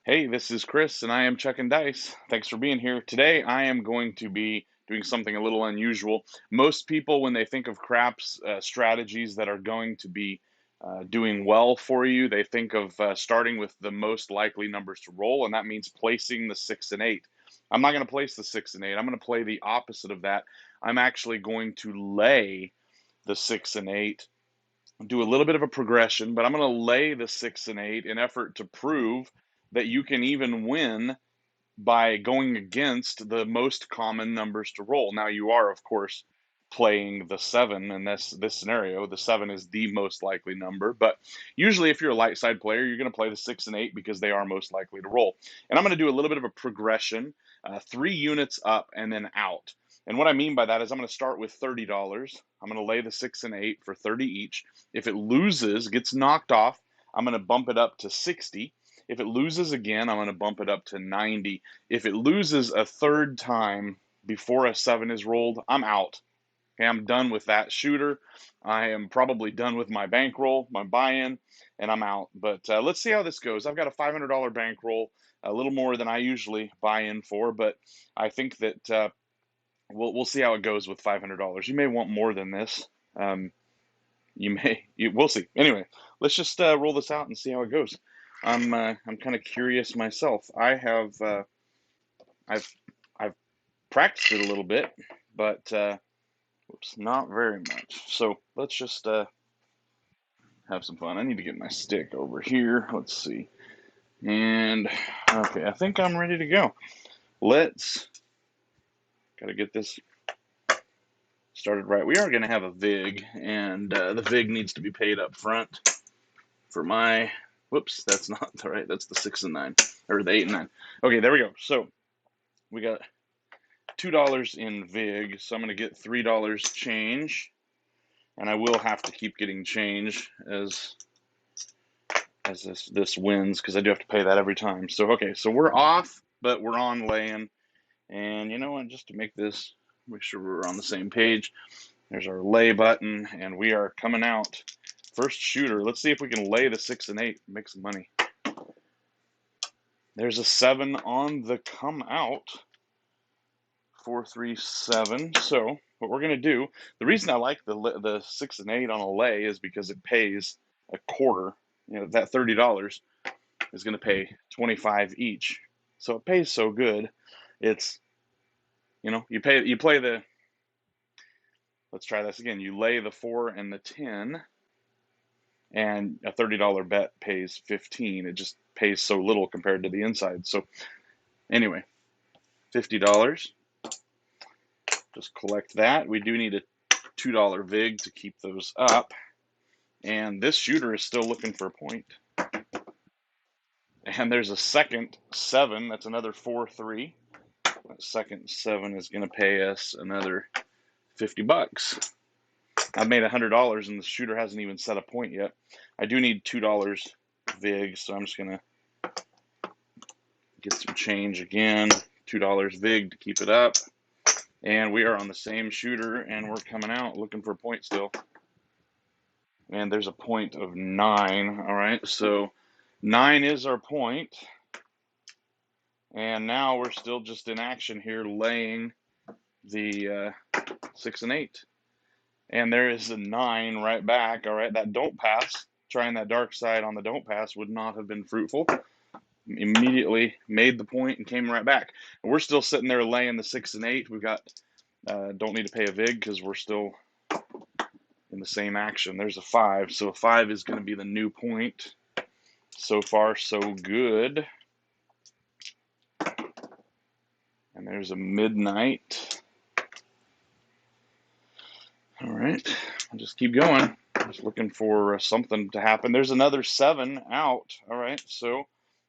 Hey, this is Chris, and I am checking dice. Thanks for being here. Today, I am going to be doing something a little unusual. Most people, when they think of craps strategies that are going to be doing well for you, they think of starting with the most likely numbers to roll, and that means placing the 6 and 8. I'm not going to place the 6 and 8. I'm going to play the opposite of that. I'm actually going to lay the 6 and 8, do a little bit of a progression, but I'm going to lay the 6 and 8 in effort to prove that you can even win by going against the most common numbers to roll. Now you are, of course, playing the 7 in this scenario. The 7 is the most likely number, but usually if you're a light side player, you're going to play the 6 and 8 because they are most likely to roll. And I'm going to do a little bit of a progression, 3 units up and then out. And what I mean by that is I'm going to start with $30. I'm going to lay the 6 and 8 for 30 each. If it loses, gets knocked off, I'm going to bump it up to 60. If it loses again, I'm going to bump it up to 90. If it loses a third time before a 7 is rolled, I'm out. Okay, I'm done with that shooter. I am probably done with my bankroll, my buy-in, and I'm out. But let's see how this goes. I've got a $500 bankroll, a little more than I usually buy in for, but I think that we'll see how it goes with $500. You may want more than this. Um, we'll see. Anyway, let's just roll this out and see how it goes. I'm kind of curious myself. I've I've practiced it a little bit, but whoops, not very much. So let's just have some fun. I need to get my stick over here. Let's see. And okay, I think I'm ready to go. Let's gotta get this started right. We are gonna have a vig, and the vig needs to be paid up front for my. Whoops, that's not the right. That's the 6 and 9, or the 8 and 9. Okay, there we go. So we got $2 in vig, so I'm gonna get $3 change, and I will have to keep getting change as this wins because I do have to pay that every time. So okay, so we're off, but we're on laying, and you know what? Just to make this, make sure we're on the same page. There's our lay button, and we are coming out. First shooter. Let's see if we can lay the 6 and 8, make some money. There's a 7 on the come out. 437. So what we're gonna do, the reason I like the 6 and 8 on a lay is because it pays a quarter. You know, that $30 is gonna pay 25 each. So it pays so good. It's, you play the, let's try this again. You lay the 4 and the 10, and a $30 bet pays 15. It just pays so little compared to the inside. So anyway, $50. Just collect that. We do need a $2 vig to keep those up. And this shooter is still looking for a point. And there's a second 7. That's another 4-3. That second 7 is going to pay us another $50. I've made $100 and the shooter hasn't even set a point yet. I do need $2 vig, so I'm just going to get some change again. $2 vig to keep it up. And we are on the same shooter, and we're coming out looking for a point still. And there's a point of 9. All right, so 9 is our point. And now we're still just in action here, laying the 6 and 8. And there is a 9 right back. All right, that don't pass. Trying that dark side on the don't pass would not have been fruitful. Immediately made the point and came right back. And we're still sitting there laying the 6 and 8. We've got don't need to pay a vig because we're still in the same action. There's a 5, so a 5 is going to be the new point. So far, so good. And there's a midnight. All right, I'll just keep going. Just looking for something to happen. There's another 7 out. All right, so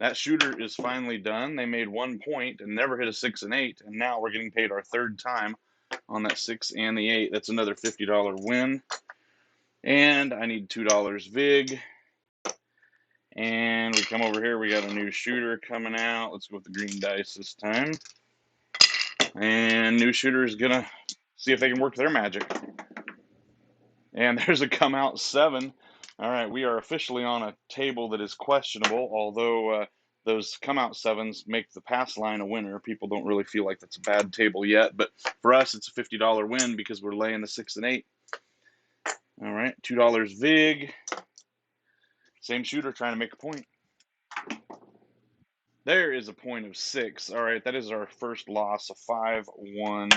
that shooter is finally done. They made 1 point and never hit a 6 and 8, and now we're getting paid our third time on that 6 and the 8. That's another $50 win. And I need $2 vig. And we come over here, we got a new shooter coming out. Let's go with the green dice this time. And new shooter is gonna see if they can work their magic. And there's a come out 7. All right, we are officially on a table that is questionable, although those come out sevens make the pass line a winner. People don't really feel like that's a bad table yet, but for us, it's a $50 win because we're laying the 6 and 8. All right, $2 vig. Same shooter trying to make a point. There is a point of 6. All right, that is our first loss, a 5-1.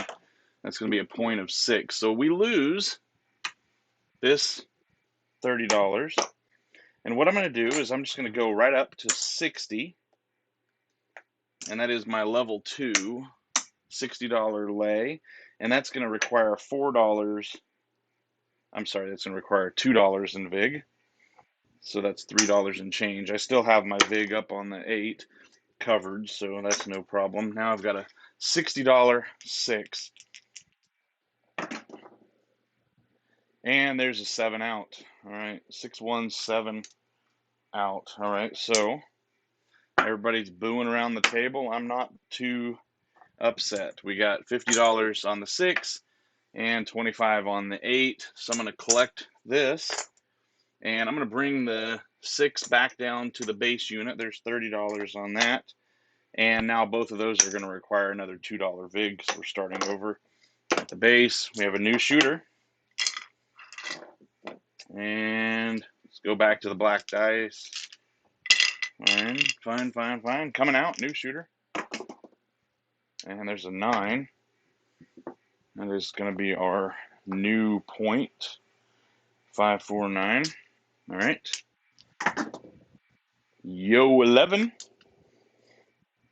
That's going to be a point of 6. So we lose this $30. And what I'm going to do is I'm just going to go right up to 60. And that is my level 2 $60 lay. And that's going to require $4. I'm sorry, that's going to require $2 in vig. So that's $3 and change. I still have my vig up on the 8 covered, so that's no problem. Now I've got a $60 6. And there's a 7 out. All right, 6-1, 7 out. All right, so everybody's booing around the table. I'm not too upset. We got $50 on the 6 and 25 on the 8. So I'm going to collect this, and I'm going to bring the 6 back down to the base unit. There's $30 on that. And now both of those are going to require another $2 vig, so we're starting over at the base. We have a new shooter. And let's go back to the black dice. Fine. Coming out, new shooter. And there's a 9. That is going to be our new point. 549. All right. Yo 11.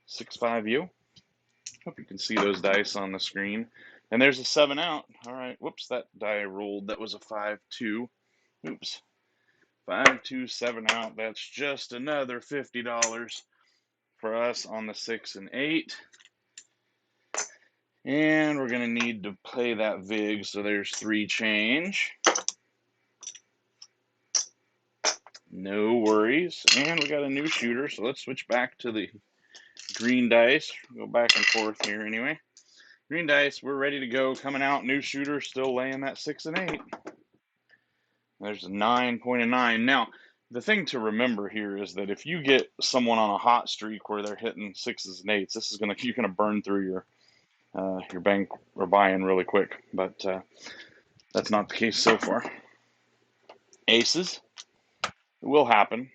6-5 yo. Hope you can see those dice on the screen. And there's a 7 out. All right. Whoops, that die rolled. That was a 5-2. Oops. 5-2, 7 out. That's just another $50 for us on the 6 and 8. And we're going to need to play that vig, so there's 3 change. No worries. And we got a new shooter, so let's switch back to the green dice. Go back and forth here anyway. Green dice, we're ready to go. Coming out, new shooter, still laying that 6 and 8. There's a 9.9. Now, the thing to remember here is that if you get someone on a hot streak where they're hitting 6s and 8s, this is you're gonna burn through your bank or buy-in really quick. But that's not the case so far. Aces, it will happen.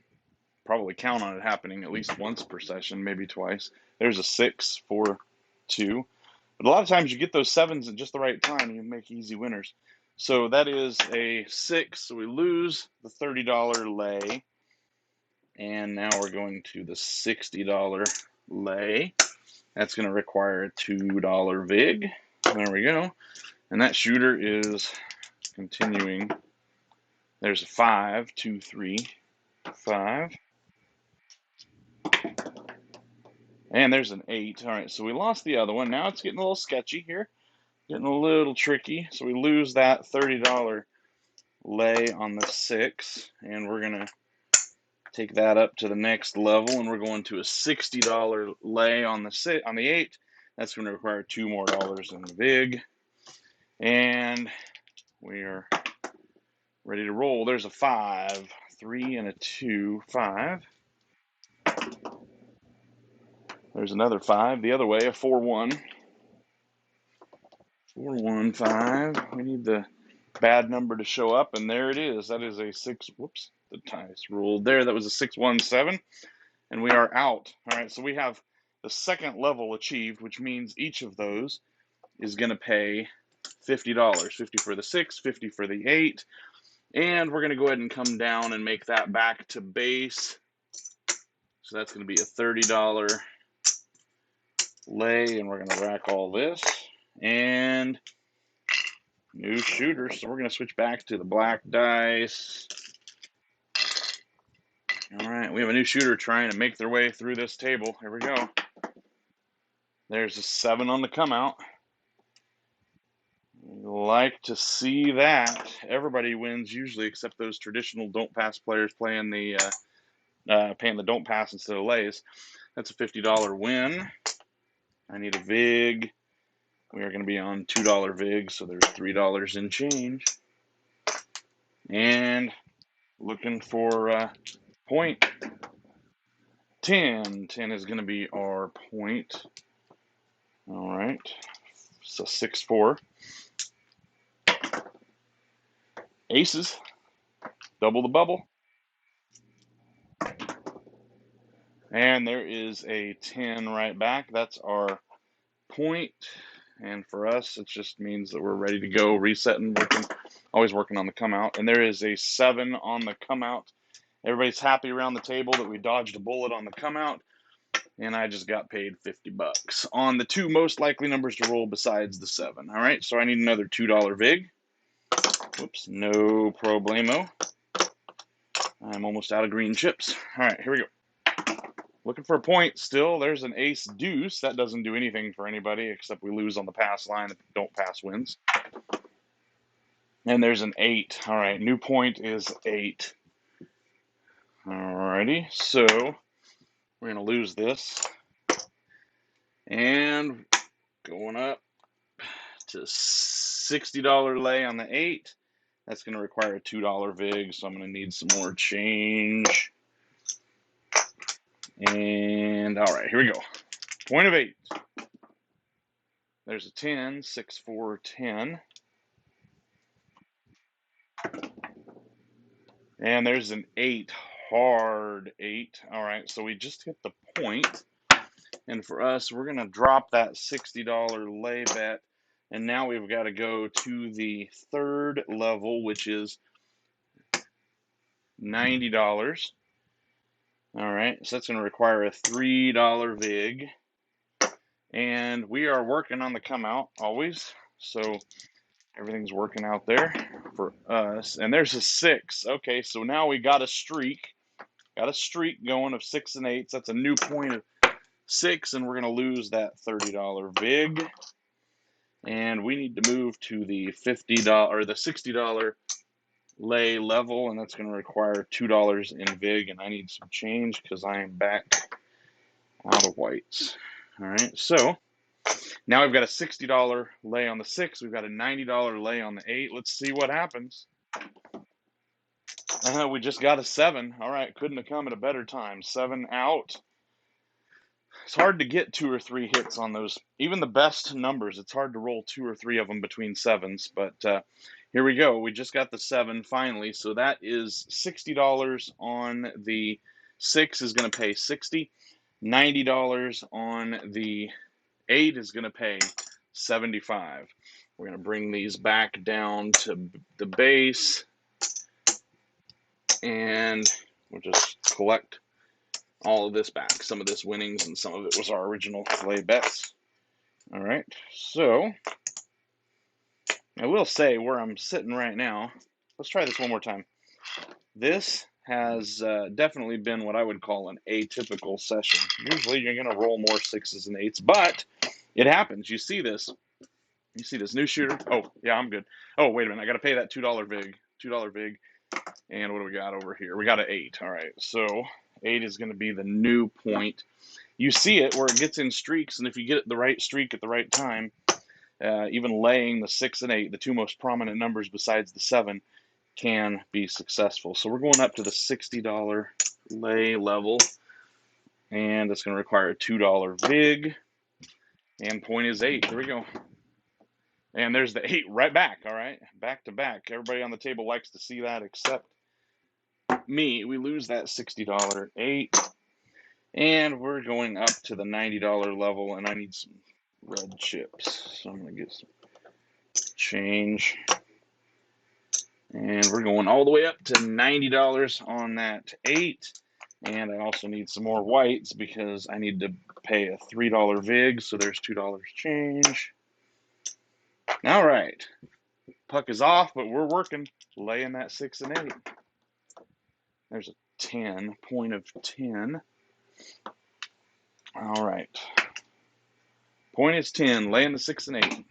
Probably count on it happening at least once per session, maybe twice. There's a 6, 4, 2. But a lot of times you get those 7s at just the right time and you make easy winners. So that is a 6. So we lose the $30 lay. And now we're going to the $60 lay. That's going to require a $2 vig. There we go. And that shooter is continuing. There's a 5, 2, 3, 5. And there's an 8. All right, so we lost the other one. Now it's getting a little sketchy here. Getting a little tricky. So we lose that $30 lay on the 6. And we're going to take that up to the next level. And we're going to a $60 lay on the 8. That's going to require $2 more in the vig. And we are ready to roll. There's a 5, 3, and a 2, 5. There's another 5 the other way, a 4-1. 4-1, 5. We need the bad number to show up, and there it is. That is a 6. Whoops, the dice rolled there. That was a 6-1, 7. And we are out. All right, so we have the second level achieved, which means each of those is going to pay $50. 50 for the 6, 50 for the 8. And we're going to go ahead and come down and make that back to base. So that's going to be a $30 lay, and we're going to rack all this. And new shooter. So we're going to switch back to the black dice. All right, we have a new shooter trying to make their way through this table. Here we go. There's a 7 on the come out. Like to see that. Everybody wins usually, except those traditional don't pass players playing the don't pass instead of lays. That's a $50 win. I need a vig. We are going to be on $2 vig, so there's $3 in change. And looking for point. 10. 10 is going to be our point. All right. So 6-4. Aces. Double the bubble. And there is a 10 right back. That's our point. And for us, it just means that we're ready to go, resetting, working, always working on the come out. And there is a 7 on the come out. Everybody's happy around the table that we dodged a bullet on the come out. And I just got paid $50 on the two most likely numbers to roll besides the 7. All right, so I need another $2 VIG. Whoops, no problemo. I'm almost out of green chips. All right, here we go. Looking for a point still. There's an ace deuce. That doesn't do anything for anybody except we lose on the pass line. If don't pass wins. And there's an 8. All right, new point is 8. All righty, so we're going to lose this. And going up to $60 lay on the 8. That's going to require a $2 VIG, so I'm going to need some more change. And all right, here we go. Point of 8. There's a 10, 6, 4, 10. And there's an 8, hard 8. All right, so we just hit the point. And for us, we're going to drop that $60 lay bet. And now we've got to go to the third level, which is $90. All right, so that's going to require a $3 VIG. And we are working on the come out always. So everything's working out there for us. And there's a 6. Okay, so now we got a streak. Got a streak going of 6 and 8s. That's a new point of 6, and we're going to lose that $30 VIG. And we need to move to the $50 or the $60 lay level, and that's going to require $2 in VIG. And I need some change because I am back out of whites. All right, so now we've got a $60 lay on the 6. We've got a $90 lay on the 8. Let's see what happens. We just got a 7. All right, couldn't have come at a better time. 7 out. It's hard to get 2 or 3 hits on those. Even the best numbers, it's hard to roll 2 or 3 of them between 7s. But here we go. We just got the 7 finally. So that is $60 on the 6 is going to pay 60. $90 on the 8 is going to pay 75. We're going to bring these back down to the base. And we'll just collect all of this back. Some of this winnings and some of it was our original lay bets. All right, so I will say where I'm sitting right now. Let's try this one more time. This has definitely been what I would call an atypical session. Usually you're going to roll more 6s and 8s, but it happens. You see this. You see this new shooter. Oh, yeah, I'm good. Oh, wait a minute. I got to pay that $2 VIG. $2 VIG. And what do we got over here? We got an 8. All right, so 8 is going to be the new point. You see it where it gets in streaks, and if you get the right streak at the right time, even laying the 6 and 8, the two most prominent numbers besides the 7, can be successful. So we're going up to the $60 lay level, and it's going to require a $2 VIG, and point is 8. Here we go. And there's the 8 right back, all right? Back to back. Everybody on the table likes to see that except me. We lose that $60 8. And we're going up to the $90 level, and I need some red chips. So I'm going to get some change. And we're going all the way up to $90 on that 8. And I also need some more whites because I need to pay a $3 VIG, so there's $2 change. All right. Puck is off, but we're working, laying that 6 and 8. There's a 10, point of 10. All right. Point is 10, laying the 6 and 8.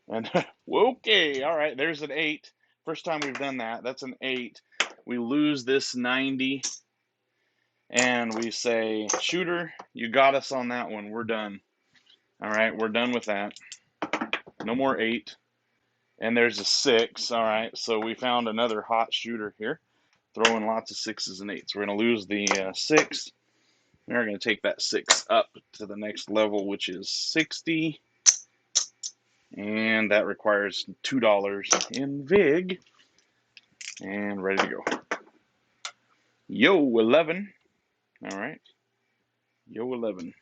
And okay, all right, there's an 8. First time we've done that. That's an 8. We lose this 90. And we say, shooter, you got us on that one. We're done. All right, we're done with that. No more 8. And there's a 6. All right, so we found another hot shooter here. throwing lots of 6s and 8s. We're going to lose the 6. We're going to take that 6 up to the next level, which is 60. And that requires $2 in VIG. And ready to go. Yo, 11. All right. Yo, 11.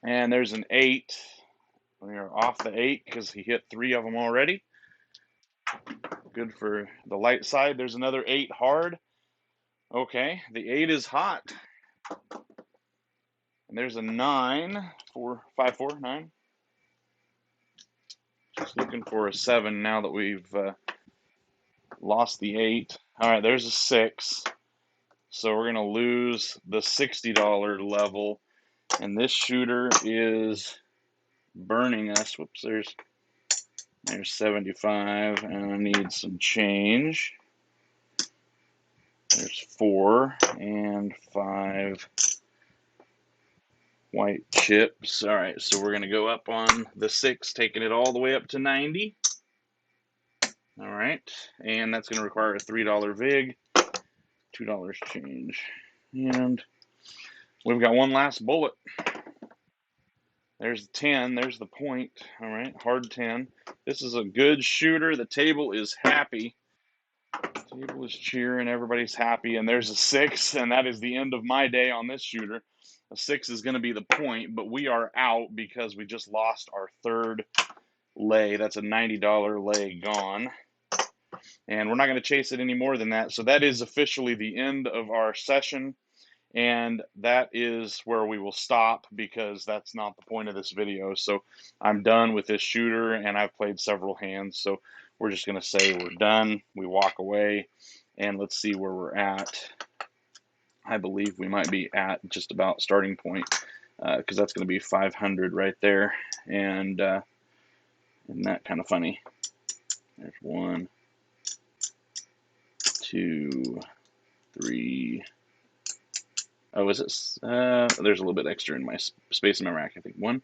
And there's an 8. We are off the 8 because he hit 3 of them already. Good for the light side. There's another 8 hard. Okay, the 8 is hot. And there's a 9, 4, 5, 4, 9. Just looking for a 7 now that we've lost the 8. All right, there's a 6. So we're going to lose the $60 level. And this shooter is burning us. Whoops, there's 75, and I need some change. There's 4 and 5 white chips. All right, so we're going to go up on the 6, taking it all the way up to 90. All right, and that's going to require a $3 VIG, $2 change. And we've got one last bullet. There's the 10, there's the point. All right, hard 10. This is a good shooter. The table is happy. The table is cheering, everybody's happy. And there's a 6, and that is the end of my day on this shooter. A 6 is going to be the point, but we are out because we just lost our third lay. That's a $90 lay gone. And we're not going to chase it any more than that. So that is officially the end of our session. And that is where we will stop because that's not the point of this video. So I'm done with this shooter and I've played several hands. So we're just going to say we're done. We walk away and let's see where we're at. I believe we might be at just about starting point because that's going to be 500 right there. And isn't that kind of funny? There's 1, 2, 3. Oh, is it? There's a little bit extra in my space in my rack. I think 1.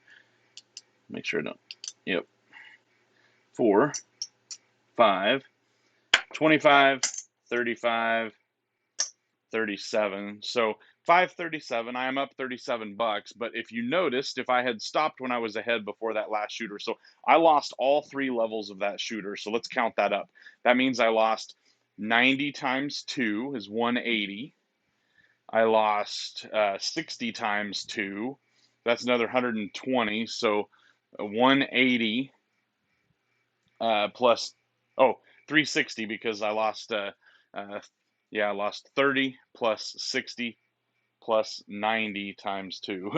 Make sure I don't. Yep. 4, 5, 25, 35, 37. So 537. I am up $37. But if you noticed, if I had stopped when I was ahead before that last shooter, so I lost all 3 levels of that shooter. So let's count that up. That means I lost 90 times 2 is 180. I lost 60 times 2. That's another 120. So 180 plus, 360 because I lost, I lost 30 plus 60 plus 90 times 2.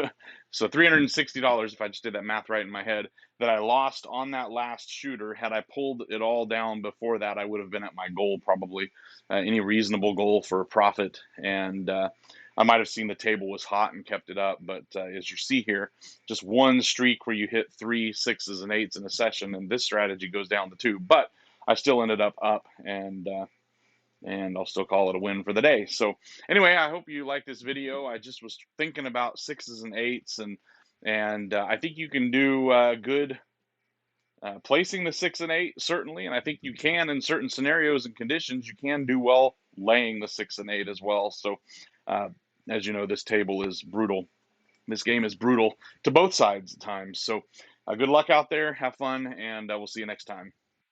So $360, if I just did that math right in my head, that I lost on that last shooter. Had I pulled it all down before that, I would have been at my goal probably, any reasonable goal for a profit. And I might have seen the table was hot and kept it up. But as you see here, just one streak where you hit 3 6s and 8s in a session, and this strategy goes down to 2. But I still ended up, and I'll still call it a win for the day. So anyway, I hope you like this video. I just was thinking about 6s and 8s, and I think you can do good placing the 6 and 8 certainly, and I think you can in certain scenarios and conditions. You can do well laying the 6 and 8 as well. So as you know, this table is brutal. This game is brutal to both sides at times. So good luck out there. Have fun, and we'll see you next time.